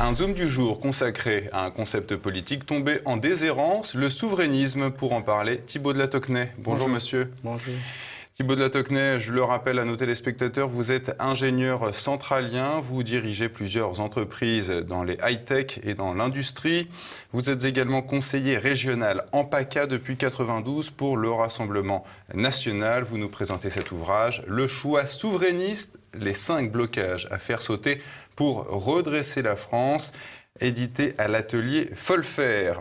Un zoom du jour consacré à un concept politique tombé en déshérence, le souverainisme. Pour en parler, Thibaut de La Tocquenay. Bonjour monsieur. Bonjour. Thibaut de La Tocquenay, je le rappelle à nos téléspectateurs, vous êtes ingénieur centralien, vous dirigez plusieurs entreprises dans les high-tech et dans l'industrie. Vous êtes également conseiller régional en PACA depuis 1992 pour le Rassemblement national. Vous nous présentez cet ouvrage, Le choix souverainiste, les 5 blocages à faire sauter pour redresser la France, édité à l'atelier Folfer.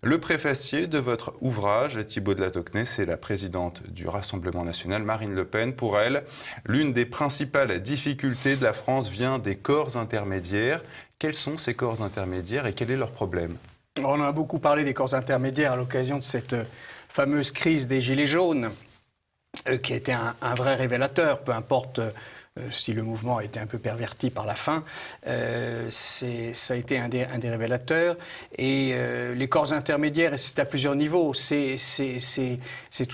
Le préfacier de votre ouvrage, Thibaut de La Tocquenay, c'est la présidente du Rassemblement national, Marine Le Pen. Pour elle, l'une des principales difficultés de la France vient des corps intermédiaires. Quels sont ces corps intermédiaires et quel est leur problème ? On a beaucoup parlé des corps intermédiaires à l'occasion de cette fameuse crise des Gilets jaunes, qui a été un vrai révélateur, peu importe si le mouvement a été un peu perverti par la fin, ça a été un des révélateurs. Et les corps intermédiaires, c'est à plusieurs niveaux. Ce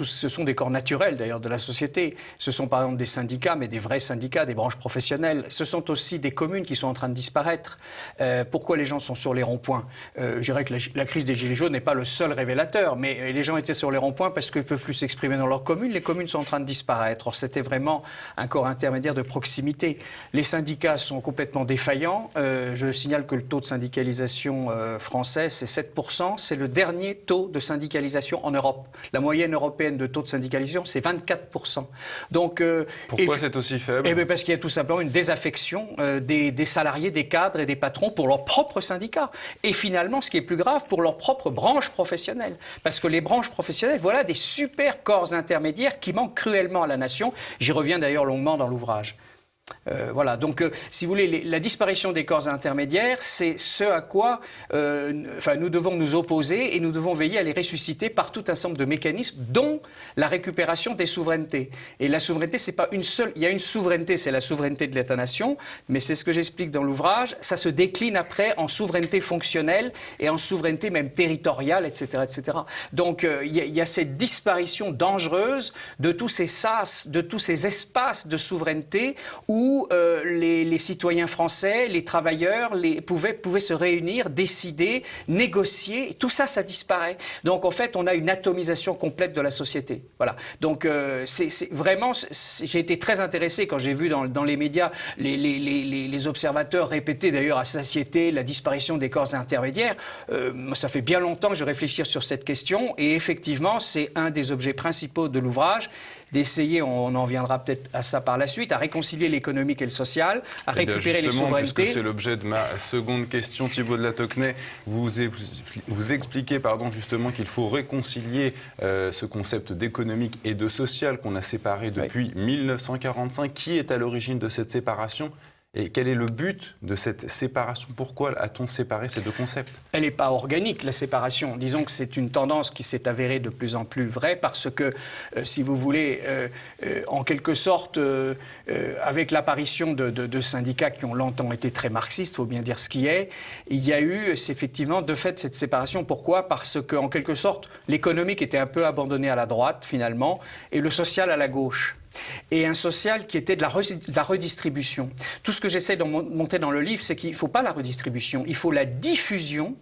sont des corps naturels d'ailleurs de la société. Ce sont par exemple des syndicats, mais des vrais syndicats, des branches professionnelles. Ce sont aussi des communes qui sont en train de disparaître. Pourquoi les gens sont sur les ronds-points ? Je dirais que la crise des Gilets jaunes n'est pas le seul révélateur, mais les gens étaient sur les ronds-points parce qu'ils ne peuvent plus s'exprimer dans leur commune. Les communes sont en train de disparaître. Or, c'était vraiment un corps intermédiaire de proximité. Les syndicats sont complètement défaillants. Je signale que le taux de syndicalisation français, c'est 7%. C'est le dernier taux de syndicalisation en Europe. La moyenne européenne de taux de syndicalisation, c'est 24%. Donc, pourquoi c'est aussi faible ? Parce qu'il y a tout simplement une désaffection des salariés, des cadres et des patrons pour leurs propres syndicats. Et finalement, ce qui est plus grave, pour leurs propres branches professionnelles. Parce que les branches professionnelles, voilà des super corps intermédiaires qui manquent cruellement à la nation. J'y reviens d'ailleurs longuement dans l'ouvrage. Voilà, donc si vous voulez, la disparition des corps intermédiaires, c'est ce à quoi nous devons nous opposer et nous devons veiller à les ressusciter par tout un ensemble de mécanismes, dont la récupération des souverainetés. Et la souveraineté, c'est pas une seule. Il y a une souveraineté, c'est la souveraineté de l'État-nation, mais c'est ce que j'explique dans l'ouvrage. Ça se décline après en souveraineté fonctionnelle et en souveraineté même territoriale, etc., etc. Donc il y a cette disparition dangereuse de tous ces sas, de tous ces espaces de souveraineté où les citoyens français, les travailleurs pouvaient se réunir, décider, négocier. Tout ça, ça disparaît. Donc, en fait, on a une atomisation complète de la société. Voilà. Donc, j'ai été très intéressé quand j'ai vu dans les médias les observateurs répéter d'ailleurs à satiété la disparition des corps intermédiaires. Ça fait bien longtemps que je réfléchis sur cette question et effectivement, c'est un des objets principaux de l'ouvrage, d'essayer, on en viendra peut-être à ça par la suite, à réconcilier l'économique et le social, à récupérer les souverainetés. Puisque c'est l'objet de ma seconde question, Thibaut de La Tocquenay, vous expliquez justement qu'il faut réconcilier ce concept d'économique et de social qu'on a séparé depuis 1945. Qui est à l'origine de cette séparation ? Et quel est le but de cette séparation ? Pourquoi a-t-on séparé ces deux concepts ? Elle n'est pas organique, la séparation. Disons que c'est une tendance qui s'est avérée de plus en plus vraie parce que, si vous voulez, en quelque sorte, avec l'apparition de syndicats qui ont longtemps été très marxistes, il faut bien dire ce qui est, il y a eu effectivement de fait cette séparation. Pourquoi ? Parce qu'en quelque sorte, l'économique était un peu abandonné à la droite finalement et le social à la gauche. Et un social qui était de la redistribution. Tout ce que j'essaie de monter dans le livre, c'est qu'il ne faut pas la redistribution, il faut la diffusion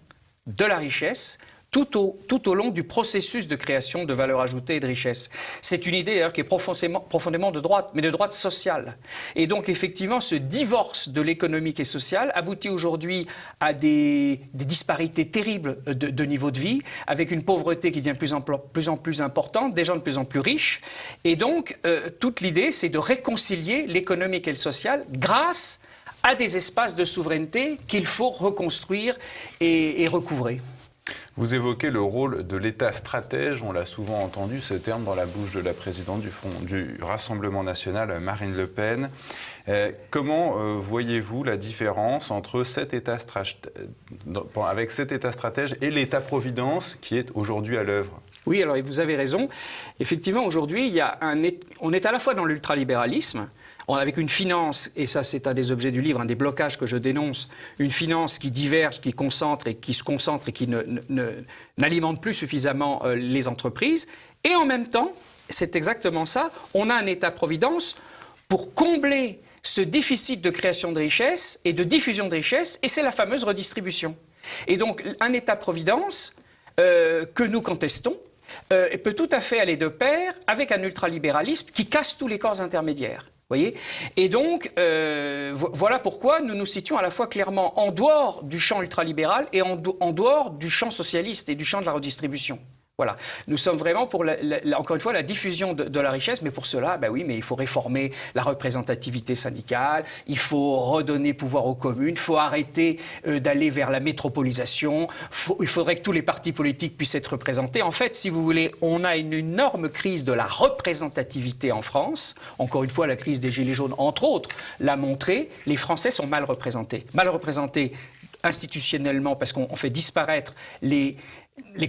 de la richesse tout au long du processus de création de valeur ajoutée et de richesse. C'est une idée d'ailleurs qui est profondément de droite, mais de droite sociale. Et donc effectivement, ce divorce de l'économique et social aboutit aujourd'hui à des disparités terribles de niveau de vie, avec une pauvreté qui devient de plus en plus importante, des gens de plus en plus riches. Et donc, toute l'idée, c'est de réconcilier l'économique et le social grâce à des espaces de souveraineté qu'il faut reconstruire et recouvrer. Vous évoquez le rôle de l'État stratège, on l'a souvent entendu ce terme dans la bouche de la présidente du Rassemblement national, Marine Le Pen. Comment voyez-vous la différence entre avec cet État stratège et l'État-providence qui est aujourd'hui à l'œuvre ? Oui, alors vous avez raison. Effectivement, aujourd'hui, on est à la fois dans l'ultralibéralisme, avec une finance, et ça c'est un des objets du livre, un des blocages que je dénonce, une finance qui diverge, qui se concentre et qui n'alimente plus suffisamment les entreprises. Et en même temps, c'est exactement ça, on a un État-providence pour combler ce déficit de création de richesse et de diffusion de richesse, et c'est la fameuse redistribution. Et donc, un État-providence que nous contestons peut tout à fait aller de pair avec un ultralibéralisme qui casse tous les corps intermédiaires. Voyez ? Et donc, voilà pourquoi nous nous situons à la fois clairement en dehors du champ ultralibéral et en dehors du champ socialiste et du champ de la redistribution. Voilà. Nous sommes vraiment pour, encore une fois, la diffusion de la richesse, mais pour cela, ben oui, mais il faut réformer la représentativité syndicale, il faut redonner pouvoir aux communes, il faut arrêter d'aller vers la métropolisation, il faudrait que tous les partis politiques puissent être représentés. En fait, si vous voulez, on a une énorme crise de la représentativité en France. Encore une fois, la crise des Gilets jaunes, entre autres, l'a montré. Les Français sont mal représentés. Mal représentés institutionnellement parce qu'on fait disparaître les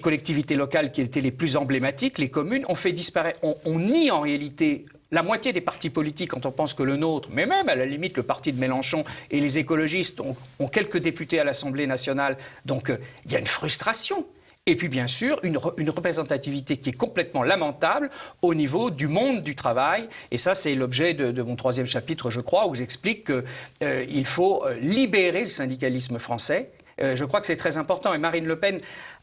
collectivités locales qui étaient les plus emblématiques, les communes, on fait disparaître, on nie en réalité la moitié des partis politiques quand on pense que le nôtre, mais même à la limite le parti de Mélenchon et les écologistes ont quelques députés à l'Assemblée nationale. Donc il y a une frustration. Et puis bien sûr, une représentativité qui est complètement lamentable au niveau du monde du travail. Et ça, c'est l'objet de mon 3e chapitre, je crois, où j'explique qu'il faut libérer le syndicalisme français. Je crois que c'est très important. Et Marine Le Pen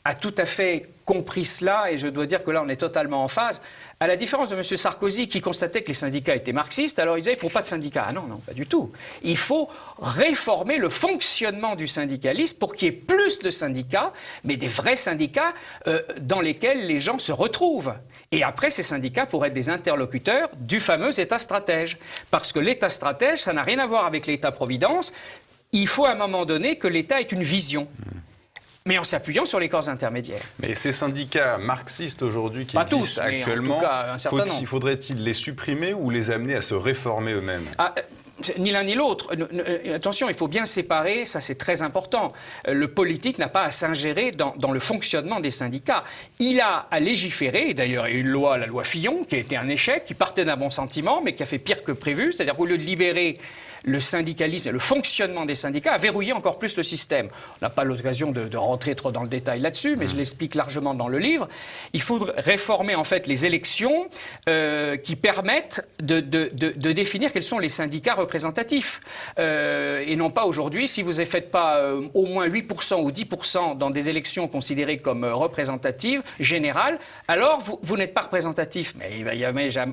a tout à fait compris cela. Et je dois dire que là, on est totalement en phase. À la différence de M. Sarkozy, qui constatait que les syndicats étaient marxistes, alors il disait, il ne faut pas de syndicats. Ah non, non, pas du tout. Il faut réformer le fonctionnement du syndicalisme pour qu'il y ait plus de syndicats, mais des vrais syndicats dans lesquels les gens se retrouvent. Et après, ces syndicats pourraient être des interlocuteurs du fameux État stratège. Parce que l'État stratège, ça n'a rien à voir avec l'État-providence. Il faut à un moment donné que l'État ait une vision, mais en s'appuyant sur les corps intermédiaires. Mais ces syndicats marxistes aujourd'hui qui Pas existent tous, mais actuellement, en tout cas, un certain nombre. faudrait-il les supprimer ou les amener à se réformer eux-mêmes ? Ni l'un ni l'autre. Attention, il faut bien séparer, ça c'est très important. Le politique n'a pas à s'ingérer dans le fonctionnement des syndicats. Il a à légiférer, et d'ailleurs il y a une loi, la loi Fillon, qui a été un échec, qui partait d'un bon sentiment, mais qui a fait pire que prévu, c'est-à-dire qu'au lieu de libérer le syndicalisme et le fonctionnement des syndicats, a verrouillé encore plus le système. On n'a pas l'occasion de rentrer trop dans le détail là-dessus, mais je l'explique largement dans le livre. Il faut réformer en fait les élections qui permettent de définir quels sont les syndicats représentatifs. Et non pas aujourd'hui, si vous ne faites pas au moins 8% ou 10% dans des élections considérées comme représentatives, générales, alors vous n'êtes pas représentatif. Mais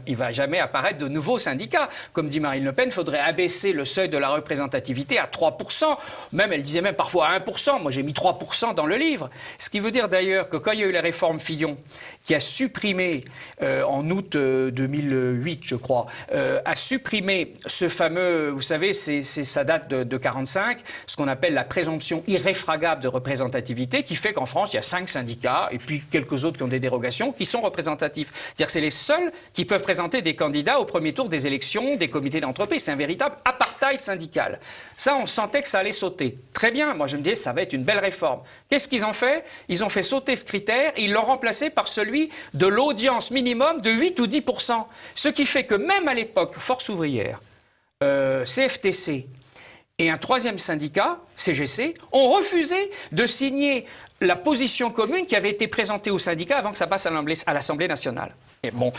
il va jamais apparaître de nouveaux syndicats. Comme dit Marine Le Pen, il faudrait abaisser le seuil de la représentativité à 3%. Même, elle disait même parfois à 1%. Moi, j'ai mis 3% dans le livre. Ce qui veut dire d'ailleurs que quand il y a eu la réforme Fillon, qui a supprimé, en août 2008, je crois, a supprimé ce fameux, vous savez, ça date de 1945, ce qu'on appelle la présomption irréfragable de représentativité, qui fait qu'en France, il y a 5 syndicats, et puis quelques autres qui ont des dérogations, qui sont représentatifs. C'est-à-dire que c'est les seuls qui peuvent présenter des candidats au premier tour des élections, des comités d'entreprise. C'est un véritable apartheid syndical. Ça, on sentait que ça allait sauter. Très bien, moi je me disais, ça va être une belle réforme. Qu'est-ce qu'ils ont fait ? Ils ont fait sauter ce critère et ils l'ont remplacé par celui de l'audience minimum de 8 ou 10%. Ce qui fait que même à l'époque, Force ouvrière, CFTC et un 3e syndicat, CGC, ont refusé de signer la position commune qui avait été présentée au syndicat avant que ça passe à l'Assemblée nationale. Et bon,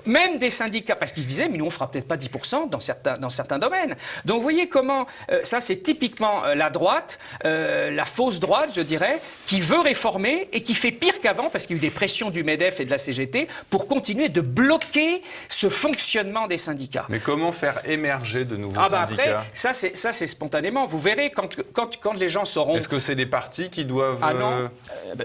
même des syndicats, parce qu'ils se disaient, mais nous on fera peut-être pas 10% dans certains domaines. Donc vous voyez comment, ça c'est typiquement la droite, la fausse droite je dirais, qui veut réformer et qui fait pire qu'avant, parce qu'il y a eu des pressions du MEDEF et de la CGT, pour continuer de bloquer ce fonctionnement des syndicats. Mais comment faire émerger de nouveaux syndicats ? Après, ça c'est spontanément, vous verrez quand les gens sauront... Est-ce que c'est les partis qui doivent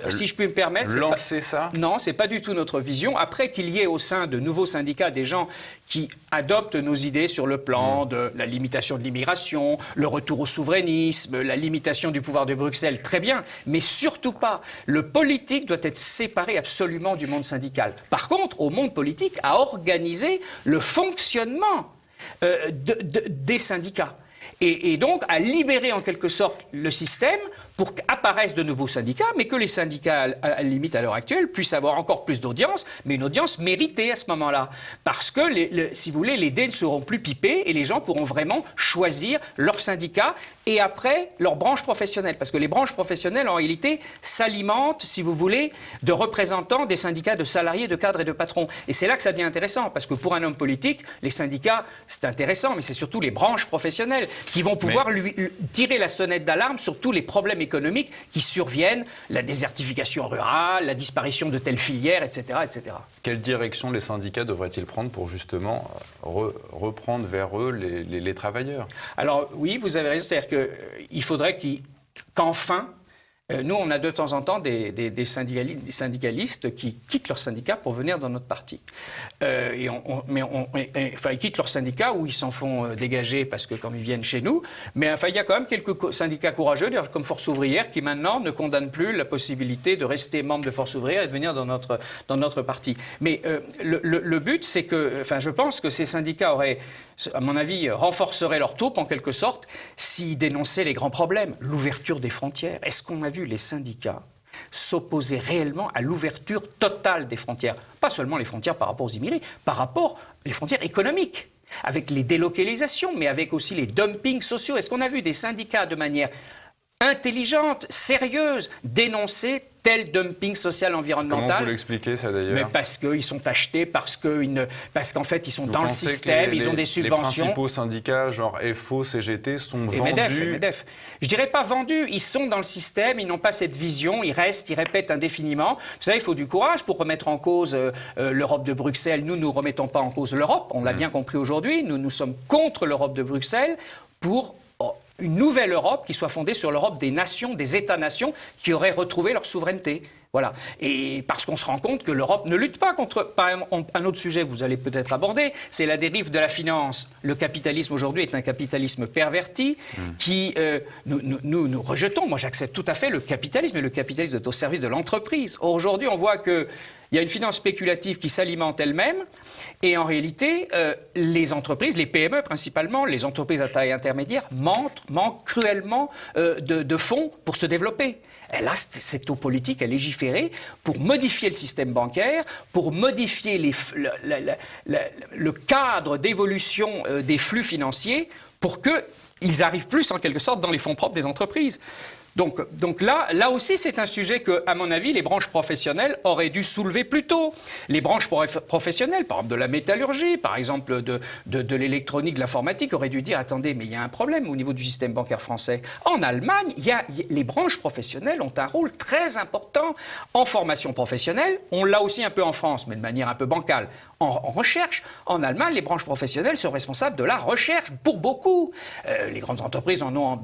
si je puis me permettre, lancer ça ? Non, c'est pas du tout notre vision. Après qu'il y ait au sein de nouveaux syndicats des gens qui adoptent nos idées sur le plan de la limitation de l'immigration, le retour au souverainisme, la limitation du pouvoir de Bruxelles, très bien, mais surtout pas. Le politique doit être séparé absolument du monde syndical. Par contre, au monde politique, à organiser le fonctionnement des syndicats. Et donc à libérer en quelque sorte le système pour qu'apparaissent de nouveaux syndicats, mais que les syndicats, à la limite à l'heure actuelle, puissent avoir encore plus d'audience, mais une audience méritée à ce moment-là. Parce que, si vous voulez, les dés ne seront plus pipés et les gens pourront vraiment choisir leur syndicat et après leur branche professionnelle. Parce que les branches professionnelles, en réalité, s'alimentent, si vous voulez, de représentants des syndicats de salariés, de cadres et de patrons. Et c'est là que ça devient intéressant, parce que pour un homme politique, les syndicats, c'est intéressant, mais c'est surtout les branches professionnelles qui vont pouvoir lui tirer la sonnette d'alarme sur tous les problèmes économiques qui surviennent, la désertification rurale, la disparition de telles filières, etc., etc. Quelle direction les syndicats devraient-ils prendre pour justement reprendre vers eux les travailleurs? Alors oui, vous avez raison, c'est-à-dire qu'il faudrait qu'enfin, nous, on a de temps en temps des syndicalistes qui quittent leur syndicat pour venir dans notre parti. Ils quittent leur syndicat ou ils s'en font dégager parce que comme ils viennent chez nous. Mais enfin, il y a quand même quelques syndicats courageux, comme Force ouvrière, qui maintenant ne condamnent plus la possibilité de rester membre de Force ouvrière et de venir dans notre parti. Mais le but, c'est que, je pense que ces syndicats auraient, à mon avis, renforceraient leur taupe en quelque sorte s'ils dénonçaient les grands problèmes. L'ouverture des frontières. Est-ce qu'on a vu les syndicats s'opposer réellement à l'ouverture totale des frontières? Pas seulement les frontières par rapport aux immigrés, par rapport aux frontières économiques, avec les délocalisations, mais avec aussi les dumpings sociaux. Est-ce qu'on a vu des syndicats de manière intelligente, sérieuse, dénoncer tel dumping social environnemental? Comment vous l'expliquez ça d'ailleurs? Mais parce qu'ils sont achetés, parce qu'en fait ils sont dans le système, ils ont des subventions. Les principaux syndicats, genre FO, CGT, sont vendus. MEDEF. Je dirais pas vendus, ils sont dans le système, ils n'ont pas cette vision, ils restent, ils répètent indéfiniment. Vous savez, il faut du courage pour remettre en cause l'Europe de Bruxelles. Nous ne remettons pas en cause l'Europe, on l'a bien compris aujourd'hui. Nous sommes contre l'Europe de Bruxelles pour une nouvelle Europe qui soit fondée sur l'Europe des nations, des États-nations qui auraient retrouvé leur souveraineté. Voilà. Et parce qu'on se rend compte que l'Europe ne lutte pas contre... Par exemple, un autre sujet que vous allez peut-être aborder, c'est la dérive de la finance. Le capitalisme aujourd'hui est un capitalisme perverti qui... nous rejetons. Moi, j'accepte tout à fait le capitalisme, et le capitalisme est au service de l'entreprise. Aujourd'hui, on voit que il y a une finance spéculative qui s'alimente elle-même et en réalité, les entreprises, les PME principalement, les entreprises à taille intermédiaire manquent cruellement de fonds pour se développer. Et là, c'est aux politiques à légiférer pour modifier le système bancaire, pour modifier le cadre d'évolution des flux financiers pour qu'ils arrivent plus en quelque sorte dans les fonds propres des entreprises. Donc là aussi, c'est un sujet que, à mon avis, les branches professionnelles auraient dû soulever plus tôt. Les branches professionnelles, par exemple de la métallurgie, par exemple de l'électronique, de l'informatique, auraient dû dire, attendez, mais il y a un problème au niveau du système bancaire français. En Allemagne, les branches professionnelles ont un rôle très important en formation professionnelle. On l'a aussi un peu en France, mais de manière un peu bancale. En recherche, en Allemagne, les branches professionnelles sont responsables de la recherche pour beaucoup. Les grandes entreprises en ont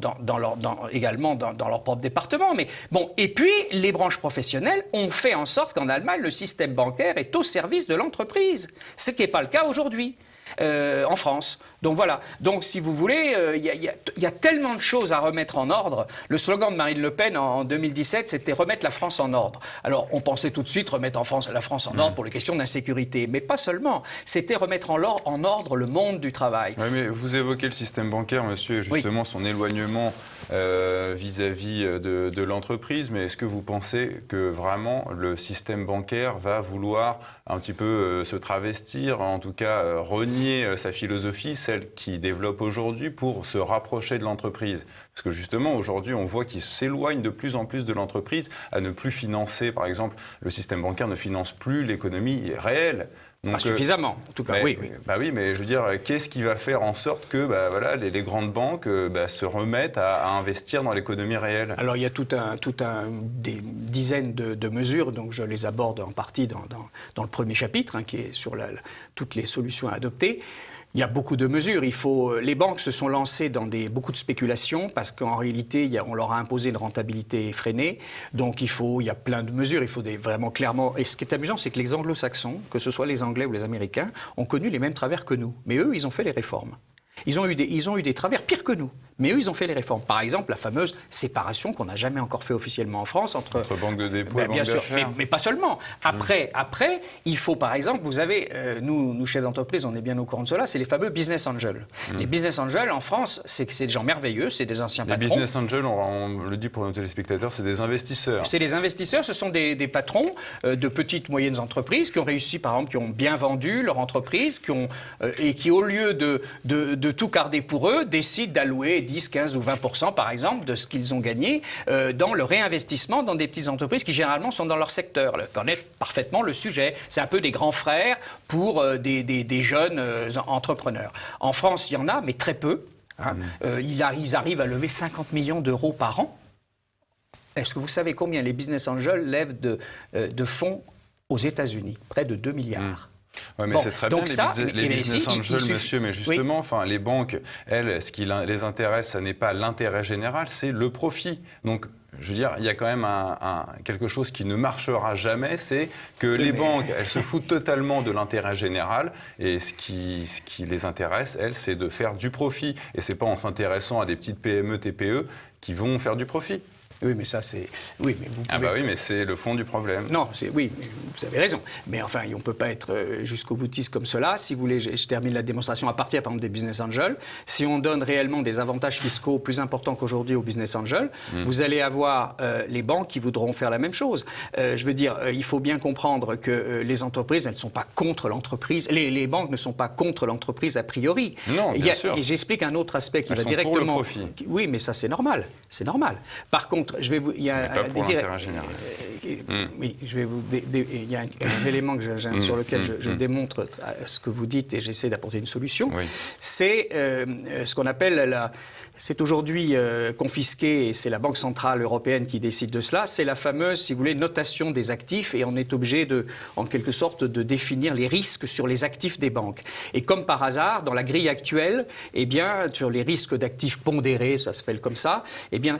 également dans leur propre département. Mais bon, et puis, les branches professionnelles ont fait en sorte qu'en Allemagne, le système bancaire est au service de l'entreprise, ce qui n'est pas le cas aujourd'hui. En France. Donc voilà. Donc si vous voulez, il y a tellement de choses à remettre en ordre. Le slogan de Marine Le Pen en 2017, c'était remettre la France en ordre. Alors on pensait tout de suite remettre la France en ordre pour les questions d'insécurité, mais pas seulement. C'était remettre en ordre le monde du travail. Oui, mais vous évoquez le système bancaire, monsieur, et justement son éloignement vis-à-vis de l'entreprise. Mais est-ce que vous pensez que vraiment le système bancaire va vouloir un petit peu se travestir, en tout cas renier sa philosophie, celle qu'il développe aujourd'hui, pour se rapprocher de l'entreprise? Parce que justement, aujourd'hui, on voit qu'il s'éloigne de plus en plus de l'entreprise, à ne plus financer, par exemple, le système bancaire ne finance plus l'économie réelle. Donc, pas suffisamment, en tout cas, oui. Bah oui, mais je veux dire, qu'est-ce qui va faire en sorte que les grandes banques se remettent à investir dans l'économie réelle? Alors, il y a des dizaines de mesures, donc je les aborde en partie dans le premier chapitre, qui est sur toutes les solutions à adopter. Il y a beaucoup de mesures. Les banques se sont lancées dans beaucoup de spéculations parce qu'en réalité, on leur a imposé une rentabilité effrénée. Donc il y a plein de mesures. Il faut vraiment clairement. Et ce qui est amusant, c'est que les Anglo-Saxons, que ce soit les Anglais ou les Américains, ont connu les mêmes travers que nous. Mais eux, ils ont fait les réformes. Ils ont eu des travers pires que nous. Mais eux, ils ont fait les réformes. Par exemple, la fameuse séparation qu'on n'a jamais encore fait officiellement en France entre banque de dépôt et banque bien sûr, d'affaires. mais pas seulement. Après, il faut, par exemple, vous avez, nous chefs d'entreprise, on est bien au courant de cela, c'est les fameux business angels. Les business angels, en France, c'est des gens merveilleux, c'est des anciens patrons. Les business angels, on le dit pour nos téléspectateurs, c'est des investisseurs. C'est des investisseurs, ce sont des patrons de petites, moyennes entreprises qui ont réussi, par exemple, qui ont bien vendu leur entreprise, et qui, au lieu de tout garder pour eux, décident d'allouer 10, 15 ou 20% par exemple de ce qu'ils ont gagné dans le réinvestissement dans des petites entreprises qui généralement sont dans leur secteur, connaissent parfaitement le sujet. C'est un peu des grands frères pour des jeunes entrepreneurs. En France, il y en a, mais très peu. Hein. Ils arrivent à lever 50 millions d'euros par an. Est-ce que vous savez combien les business angels lèvent de fonds aux États-Unis? Près de 2 milliards. Ouais, mais c'est très bien les business angels, monsieur, mais justement, oui. Les banques, elles, ce qui les intéresse, ce n'est pas l'intérêt général, c'est le profit. Donc, je veux dire, il y a quand même quelque chose qui ne marchera jamais, c'est que les banques, elles se foutent totalement de l'intérêt général, et ce qui les intéresse, elles, c'est de faire du profit. Et c'est pas en s'intéressant à des petites PME, TPE qui vont faire du profit. Oui, mais ça, c'est... Oui, mais vous pouvez... Ah bah oui, mais c'est le fond du problème. Non, oui, vous avez raison. Mais enfin, on ne peut pas être jusqu'au boutiste comme cela. Si vous voulez, je termine la démonstration à partir, par exemple, des business angels. Si on donne réellement des avantages fiscaux plus importants qu'aujourd'hui aux business angels, vous allez avoir les banques qui voudront faire la même chose. Je veux dire, il faut bien comprendre que les entreprises, elles ne sont pas contre l'entreprise. Les banques ne sont pas contre l'entreprise a priori. Non, bien sûr. Et j'explique un autre aspect qui va directement... Pour le profit. Oui, mais ça, c'est normal. C'est normal. Par contre, il y a pas pour l'intérêt général. Oui, il y a un élément sur lequel je démontre ce que vous dites et j'essaie d'apporter une solution. Oui. C'est ce qu'on appelle c'est aujourd'hui confisqué et c'est la Banque centrale européenne qui décide de cela. C'est la fameuse, si vous voulez, notation des actifs et on est obligé en quelque sorte de définir les risques sur les actifs des banques. Et comme par hasard, dans la grille actuelle, eh bien, sur les risques d'actifs pondérés, ça s'appelle comme ça, eh bien,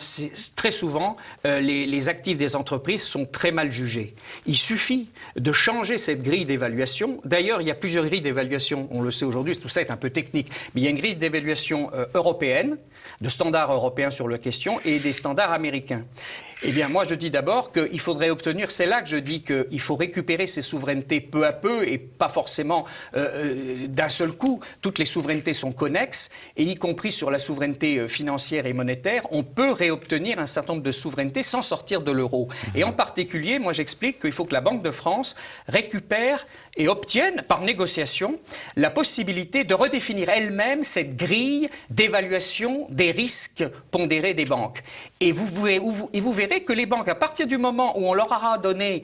très souvent, les actifs des entreprises sont très mal jugés. Il suffit de changer cette grille d'évaluation. D'ailleurs, il y a plusieurs grilles d'évaluation. On le sait aujourd'hui, tout ça est un peu technique. Mais il y a une grille d'évaluation européenne, de standards européens sur la question et des standards américains. Eh bien, moi, je dis d'abord qu'il faudrait obtenir, c'est là que je dis qu'il faut récupérer ces souverainetés peu à peu et pas forcément d'un seul coup. Toutes les souverainetés sont connexes et y compris sur la souveraineté financière et monétaire, on peut réobtenir un certain nombre de souverainetés sans sortir de l'euro. Et en particulier, moi, j'explique qu'il faut que la Banque de France récupère et obtienne, par négociation, la possibilité de redéfinir elle-même cette grille d'évaluation des risques pondérés des banques. Et vous verrez que les banques, à partir du moment où on leur aura donné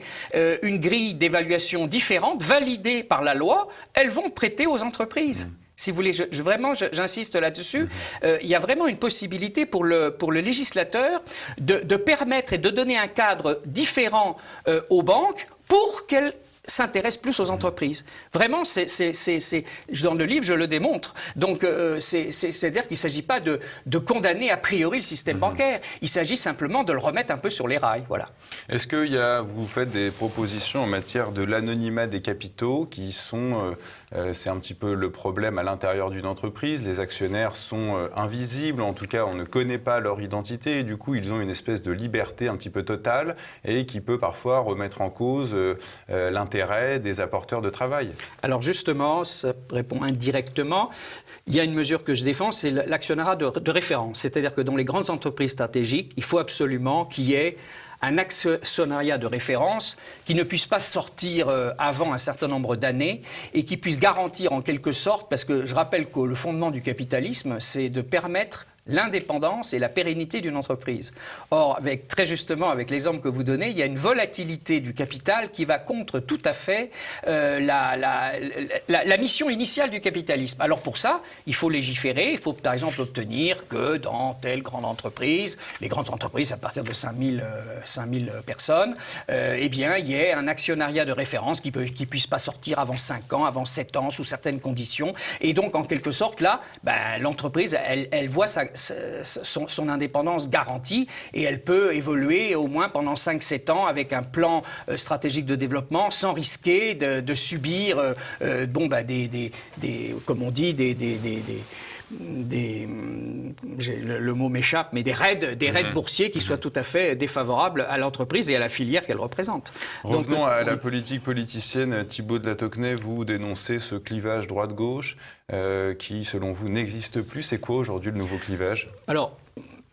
une grille d'évaluation différente, validée par la loi, elles vont prêter aux entreprises. Si vous voulez, vraiment, j'insiste là-dessus, il y a vraiment une possibilité pour le législateur de permettre et de donner un cadre différent aux banques pour qu'elles s'intéresse plus aux entreprises. Vraiment, dans le livre, je le démontre. Donc, c'est-à-dire qu'il ne s'agit pas de condamner a priori le système bancaire. Il s'agit simplement de le remettre un peu sur les rails. Voilà. Est-ce que vous faites des propositions en matière de l'anonymat des capitaux qui sont... c'est un petit peu le problème à l'intérieur d'une entreprise. Les actionnaires sont invisibles, en tout cas on ne connaît pas leur identité et du coup ils ont une espèce de liberté un petit peu totale et qui peut parfois remettre en cause l'intérêt des apporteurs de travail. Alors justement, ça répond indirectement. Il y a une mesure que je défends, c'est l'actionnariat de référence. C'est-à-dire que dans les grandes entreprises stratégiques, il faut absolument qu'il y ait un actionnariat de référence qui ne puisse pas sortir avant un certain nombre d'années et qui puisse garantir en quelque sorte, parce que je rappelle que le fondement du capitalisme, c'est de permettre l'indépendance et la pérennité d'une entreprise. Or, très justement, avec l'exemple que vous donnez, il y a une volatilité du capital qui va contre tout à fait la mission initiale du capitalisme. Alors pour ça, il faut légiférer, il faut par exemple obtenir que dans telle grande entreprise, les grandes entreprises à partir de 5000 personnes, eh bien, il y ait un actionnariat de référence qui puisse pas sortir avant 5 ans, avant 7 ans, sous certaines conditions. Et donc, en quelque sorte, là, l'entreprise, elle voit son indépendance garantie et elle peut évoluer au moins pendant 5-7 ans avec un plan stratégique de développement sans risquer de subir comme on dit, le mot m'échappe, mais des raids boursiers qui soient tout à fait défavorables à l'entreprise et à la filière qu'elle représente. Revenons à la politique politicienne. Thibault de la Tocnay, vous dénoncez ce clivage droite-gauche qui, selon vous, n'existe plus. C'est quoi aujourd'hui le nouveau clivage ? Alors,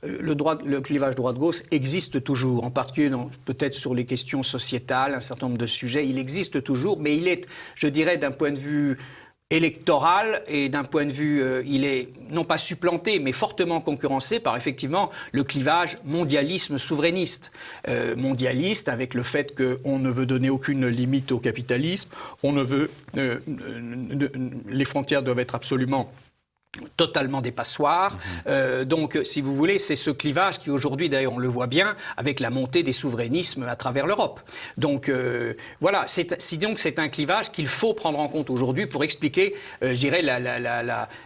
le clivage droite-gauche existe toujours, en particulier peut-être sur les questions sociétales, un certain nombre de sujets. Il existe toujours, mais il est, je dirais, d'un point de vue électoral et d'un point de vue, il est non pas supplanté, mais fortement concurrencé par effectivement le clivage mondialisme-souverainiste. Mondialiste avec le fait qu'on ne veut donner aucune limite au capitalisme, on ne veut, les frontières doivent être absolument totalement des passoires. Donc, si vous voulez, c'est ce clivage qui aujourd'hui, d'ailleurs, on le voit bien, avec la montée des souverainismes à travers l'Europe. Donc, voilà, donc c'est un clivage qu'il faut prendre en compte aujourd'hui pour expliquer, je dirais,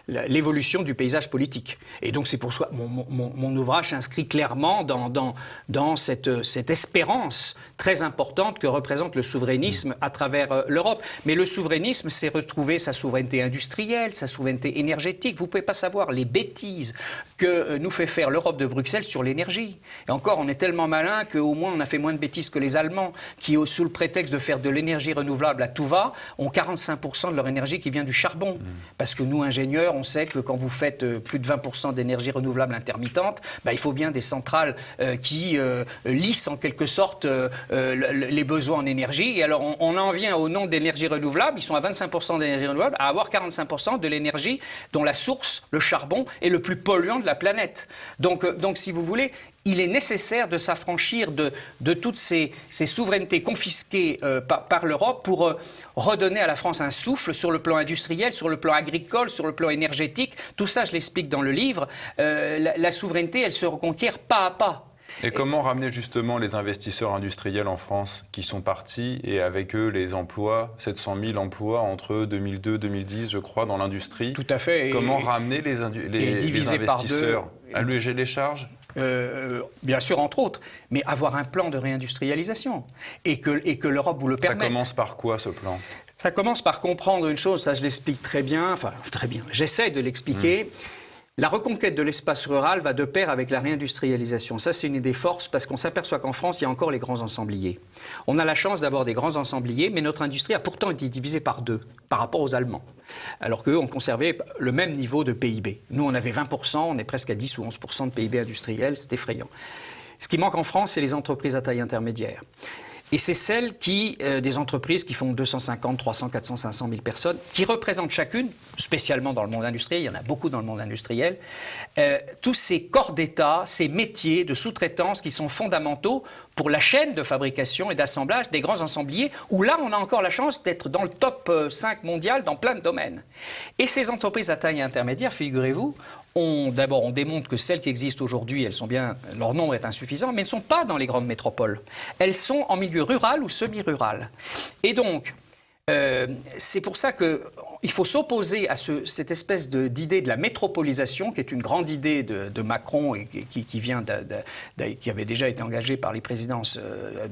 l'évolution du paysage politique. Et donc, c'est pour ça mon ouvrage s'inscrit clairement dans cette espérance très importante que représente le souverainisme à travers l'Europe. Mais le souverainisme, c'est retrouver sa souveraineté industrielle, sa souveraineté énergétique. Vous ne pouvez pas savoir les bêtises que nous fait faire l'Europe de Bruxelles sur l'énergie. Et encore, on est tellement malin qu'au moins on a fait moins de bêtises que les Allemands qui, sous le prétexte de faire de l'énergie renouvelable à tout va, ont 45% de leur énergie qui vient du charbon. Parce que nous, ingénieurs, on sait que quand vous faites plus de 20% d'énergie renouvelable intermittente, il faut bien des centrales qui lissent en quelque sorte les besoins en énergie. Et alors, on en vient au nom d'énergie renouvelable. Ils sont à 25% d'énergie renouvelable, à avoir 45% de l'énergie dont la source, le charbon, est le plus polluant de la planète. Donc si vous voulez, il est nécessaire de s'affranchir de toutes ces souverainetés confisquées par l'Europe pour redonner à la France un souffle sur le plan industriel, sur le plan agricole, sur le plan énergétique. Tout ça, je l'explique dans le livre. La souveraineté, elle se reconquiert pas à pas. Et comment ramener justement les investisseurs industriels en France qui sont partis et avec eux les emplois, 700 000 emplois entre 2002 et 2010, je crois, dans l'industrie. Tout à fait. Comment ramener les investisseurs, alléger les charges? Bien sûr, entre autres, mais avoir un plan de réindustrialisation et que l'Europe vous le permette. Ça commence par quoi, ce plan? Ça commence par comprendre une chose, ça je l'explique très bien, j'essaie de l'expliquer. La reconquête de l'espace rural va de pair avec la réindustrialisation. Ça, c'est une des forces parce qu'on s'aperçoit qu'en France, il y a encore les grands ensembliers. On a la chance d'avoir des grands ensembliers, mais notre industrie a pourtant été divisée par deux par rapport aux Allemands. Alors qu'eux ont conservé le même niveau de PIB. Nous, on avait 20%, on est presque à 10 ou 11% de PIB industriel, c'est effrayant. Ce qui manque en France, c'est les entreprises à taille intermédiaire. Et c'est celles des entreprises qui font 250, 300, 400, 500 000 personnes, qui représentent chacune, spécialement dans le monde industriel, il y en a beaucoup dans le monde industriel, tous ces corps d'État, ces métiers de sous-traitance qui sont fondamentaux pour la chaîne de fabrication et d'assemblage des grands ensembliers, où là, on a encore la chance d'être dans le top 5 mondial dans plein de domaines. Et ces entreprises à taille intermédiaire, figurez-vous, d'abord, on démontre que celles qui existent aujourd'hui, leur nombre est insuffisant, mais elles ne sont pas dans les grandes métropoles. Elles sont en milieu rural ou semi-rural. Et donc, c'est pour ça qu'il faut s'opposer à cette espèce d'idée de la métropolisation, qui est une grande idée de Macron et qui avait déjà été engagée par les présidences,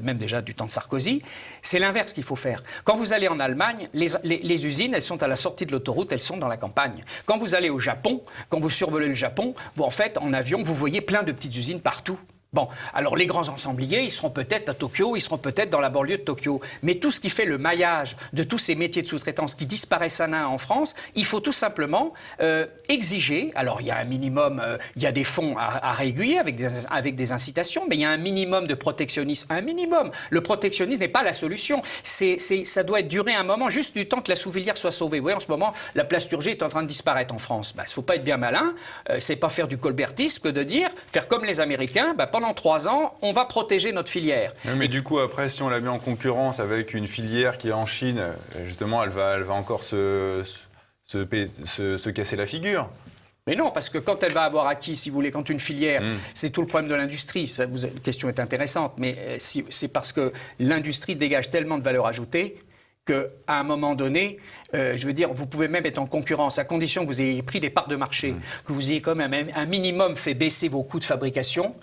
même déjà du temps de Sarkozy. C'est l'inverse qu'il faut faire. Quand vous allez en Allemagne, les usines, elles sont à la sortie de l'autoroute, elles sont dans la campagne. Quand vous allez au Japon, quand vous survolez le Japon, en fait, en avion, vous voyez plein de petites usines partout. Bon, alors les grands ensembliers, ils seront peut-être à Tokyo, ils seront peut-être dans la banlieue de Tokyo. Mais tout ce qui fait le maillage de tous ces métiers de sous-traitance qui disparaissent à nain en France, il faut tout simplement exiger. Alors il y a un minimum, il y a des fonds à réguler avec des incitations, mais il y a un minimum de protectionnisme. Un minimum. Le protectionnisme n'est pas la solution. Ça doit durer un moment, juste du temps que la sous-filière soit sauvée. Vous voyez, en ce moment, la plasturgie est en train de disparaître en France. Il ne faut pas être bien malin. C'est pas faire du colbertisme que de faire comme les Américains. Pendant 3 ans, on va protéger notre filière. Oui, mais du coup, après, si on la met en concurrence avec une filière qui est en Chine, justement, elle va encore se casser la figure. Mais non, parce que quand elle va avoir acquis, si vous voulez, quand une filière, c'est tout le problème de l'industrie. La question est intéressante, mais c'est parce que l'industrie dégage tellement de valeur ajoutée qu'à un moment donné, je veux dire, vous pouvez même être en concurrence, à condition que vous ayez pris des parts de marché, que vous ayez quand même un minimum fait baisser vos coûts de fabrication,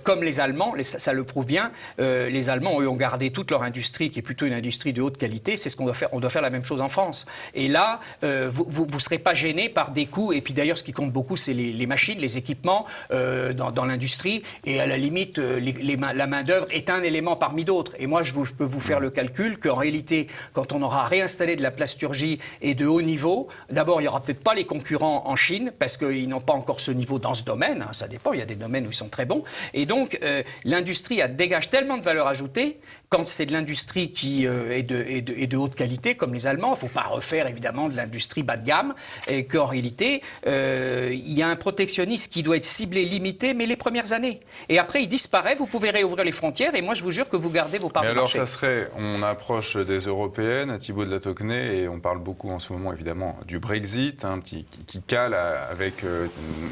comme les Allemands, ça le prouve bien, les Allemands, eux, ont gardé toute leur industrie, qui est plutôt une industrie de haute qualité, c'est ce qu'on doit faire, on doit faire la même chose en France. Et là, vous ne serez pas gêné par des coûts, et puis d'ailleurs, ce qui compte beaucoup, c'est les machines, les équipements dans l'industrie, et à la limite, la main-d'œuvre est un élément parmi d'autres. Et moi, je peux vous faire le calcul qu'en réalité, quand on aura réinstallé de la plasturgie et de haut niveau, d'abord, il n'y aura peut-être pas les concurrents en Chine, parce qu'ils n'ont pas encore ce niveau dans ce domaine, ça dépend, il y a des domaines où ils sont très bons, et donc l'industrie dégage tellement de valeur ajoutée, quand c'est de l'industrie qui est de haute qualité, comme les Allemands, il ne faut pas refaire évidemment de l'industrie bas de gamme, et qu'en réalité, il y a un protectionnisme qui doit être ciblé, limité, mais les premières années. Et après, il disparaît, vous pouvez réouvrir les frontières, et moi je vous jure que vous gardez vos parts de marché. Alors ça serait, on approche des européennes, Thibault de la Tocquenay, et on parle beaucoup en ce moment évidemment du Brexit, qui cale avec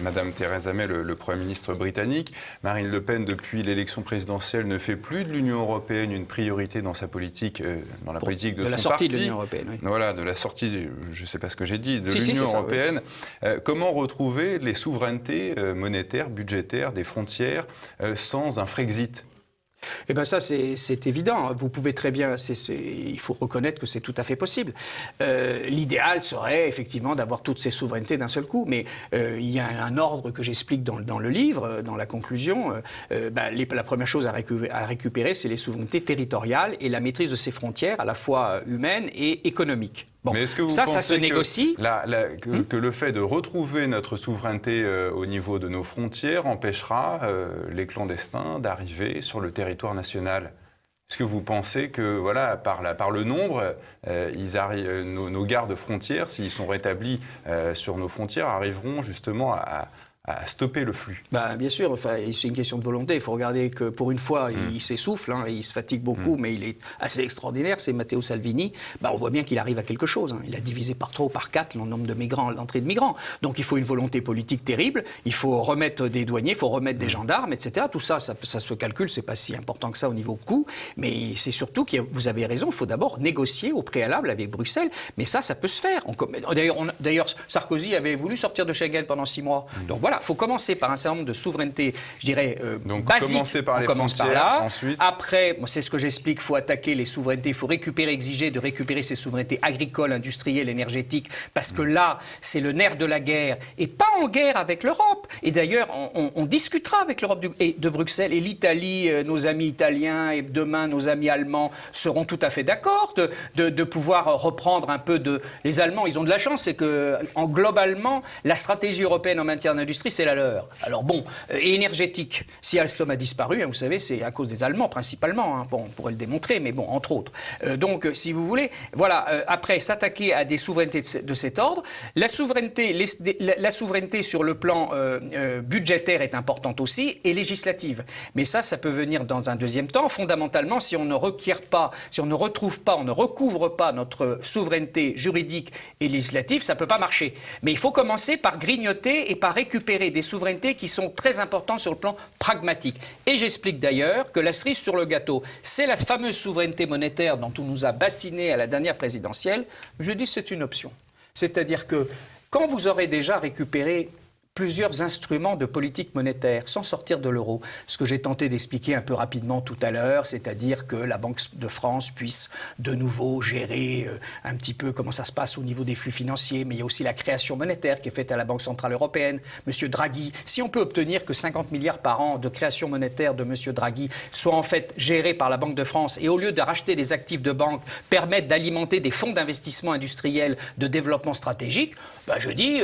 Madame Theresa May, le Premier ministre britannique. Marine Le Pen, depuis l'élection présidentielle, ne fait plus de l'Union européenne une priorité dans sa politique, dans la politique de son parti. De la sortie de l'Union européenne, oui. Voilà, de la sortie, je ne sais pas ce que j'ai dit, de l'Union européenne. Oui. Comment retrouver les souverainetés monétaires, budgétaires, des frontières, sans un Frexit ? Eh bien ça, c'est évident. Vous pouvez très bien... il faut reconnaître que c'est tout à fait possible. L'idéal serait effectivement d'avoir toutes ces souverainetés d'un seul coup. Mais il y a un ordre que j'explique dans le livre, dans la conclusion. La première chose à récupérer, c'est les souverainetés territoriales et la maîtrise de ces frontières, à la fois humaines et économiques. Bon, mais est-ce que vous pensez ça se négocie que le fait de retrouver notre souveraineté au niveau de nos frontières empêchera les clandestins d'arriver sur le territoire national ? Est-ce que vous pensez que, voilà, par le nombre, nos gardes frontières, s'ils sont rétablis sur nos frontières, arriveront justement à stopper le flux? Bien sûr, c'est une question de volonté. Il faut regarder que pour une fois, il s'essouffle, il se fatigue beaucoup, mais il est assez extraordinaire. C'est Matteo Salvini. On voit bien qu'il arrive à quelque chose. Il a divisé par 3 ou par 4 le nombre de migrants, l'entrée de migrants. Donc il faut une volonté politique terrible. Il faut remettre des douaniers, il faut remettre des gendarmes, etc. Tout ça, ça se calcule. C'est pas si important que ça au niveau coût. Mais c'est surtout vous avez raison. Il faut d'abord négocier au préalable avec Bruxelles. Mais ça peut se faire. D'ailleurs, Sarkozy avait voulu sortir de Schengen pendant 6 mois. Donc voilà. Il faut commencer par un certain nombre de souverainetés, je dirais, basiques. Commencer par les commence frontières, par là. Ensuite... Après, c'est ce que j'explique, il faut attaquer les souverainetés, il faut exiger de récupérer ces souverainetés agricoles, industrielles, énergétiques, parce que là, c'est le nerf de la guerre, et pas en guerre avec l'Europe. Et d'ailleurs, on discutera avec l'Europe de Bruxelles, et l'Italie, nos amis italiens, et demain, nos amis allemands seront tout à fait d'accord de pouvoir reprendre un peu de... Les Allemands, ils ont de la chance, c'est que, globalement, la stratégie européenne en matière d'industrie, c'est la leur. Alors bon, et énergétique, si Alstom a disparu, vous savez, c'est à cause des Allemands principalement. Bon, on pourrait le démontrer, mais bon, entre autres. Donc, si vous voulez, voilà, après, s'attaquer à des souverainetés de cet ordre. La souveraineté sur le plan budgétaire est importante aussi, et législative. Mais ça peut venir dans un deuxième temps. Fondamentalement, si on ne requiert pas, si on ne retrouve pas, on ne recouvre pas notre souveraineté juridique et législative, ça ne peut pas marcher. Mais il faut commencer par grignoter et par récupérer des souverainetés qui sont très importantes sur le plan pragmatique. Et j'explique d'ailleurs que la cerise sur le gâteau, c'est la fameuse souveraineté monétaire dont on nous a bassiné à la dernière présidentielle. Je dis que c'est une option. C'est-à-dire que quand vous aurez déjà récupéré plusieurs instruments de politique monétaire sans sortir de l'euro. Ce que j'ai tenté d'expliquer un peu rapidement tout à l'heure, c'est-à-dire que la Banque de France puisse de nouveau gérer un petit peu comment ça se passe au niveau des flux financiers, mais il y a aussi la création monétaire qui est faite à la Banque Centrale Européenne. Monsieur Draghi, si on peut obtenir que 50 milliards par an de création monétaire de Monsieur Draghi soient en fait gérés par la Banque de France et au lieu de racheter des actifs de banque, permettent d'alimenter des fonds d'investissement industriel de développement stratégique, je dis,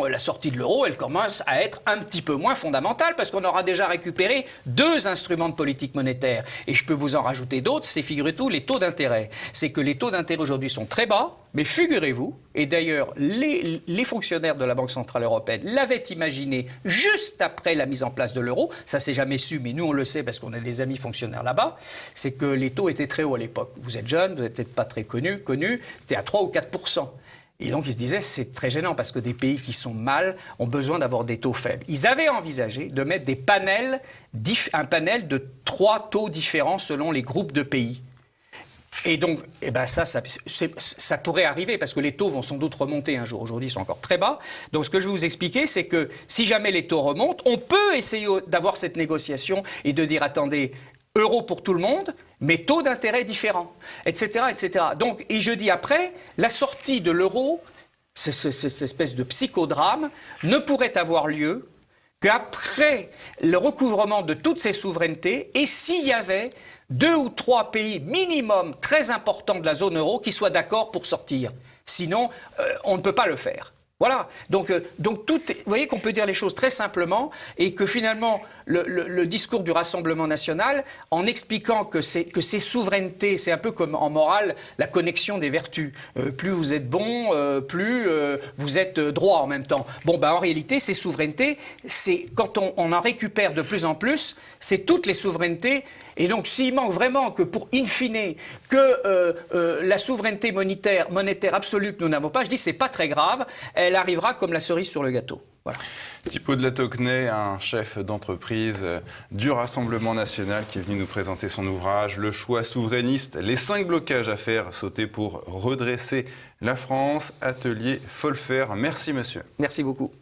la sortie de l'euro, elle commence à être un petit peu moins fondamentale parce qu'on aura déjà récupéré 2 instruments de politique monétaire. Et je peux vous en rajouter d'autres, c'est, figurez-vous, les taux d'intérêt. C'est que les taux d'intérêt aujourd'hui sont très bas, mais figurez-vous, et d'ailleurs les fonctionnaires de la Banque Centrale Européenne l'avaient imaginé juste après la mise en place de l'euro, ça s'est jamais su, mais nous on le sait parce qu'on a des amis fonctionnaires là-bas, c'est que les taux étaient très hauts à l'époque. Vous êtes jeune, vous n'êtes peut-être pas très connu, c'était à 3 ou 4%. Et donc, ils se disaient, c'est très gênant parce que des pays qui sont mal ont besoin d'avoir des taux faibles. Ils avaient envisagé de mettre un panel de 3 taux différents selon les groupes de pays. Et donc, eh ben ça pourrait arriver parce que les taux vont sans doute remonter un jour. Aujourd'hui, ils sont encore très bas. Donc, ce que je vais vous expliquer, c'est que si jamais les taux remontent, on peut essayer d'avoir cette négociation et de dire, attendez, euro pour tout le monde, mais taux d'intérêt différents, etc., etc. Donc, et je dis après, la sortie de l'euro, cette espèce de psychodrame, ne pourrait avoir lieu qu'après le recouvrement de toutes ces souverainetés et s'il y avait 2 ou 3 pays minimum très importants de la zone euro qui soient d'accord pour sortir. Sinon, on ne peut pas le faire. Voilà, donc vous voyez qu'on peut dire les choses très simplement et que finalement le discours du Rassemblement national, en expliquant que ces souverainetés, c'est un peu comme en morale la connexion des vertus. Plus vous êtes bon, plus vous êtes droit en même temps. Bon, en réalité, ces souverainetés, c'est quand on en récupère de plus en plus, c'est toutes les souverainetés. Et donc, s'il manque vraiment que pour in fine, que la souveraineté monétaire absolue que nous n'avons pas, je dis c'est pas très grave, elle arrivera comme la cerise sur le gâteau. Voilà. Thibault de la Tauquenay, un chef d'entreprise du Rassemblement national qui est venu nous présenter son ouvrage « Le choix souverainiste, les 5 blocages à faire sauter pour redresser la France », atelier Folfer. Merci monsieur. Merci beaucoup.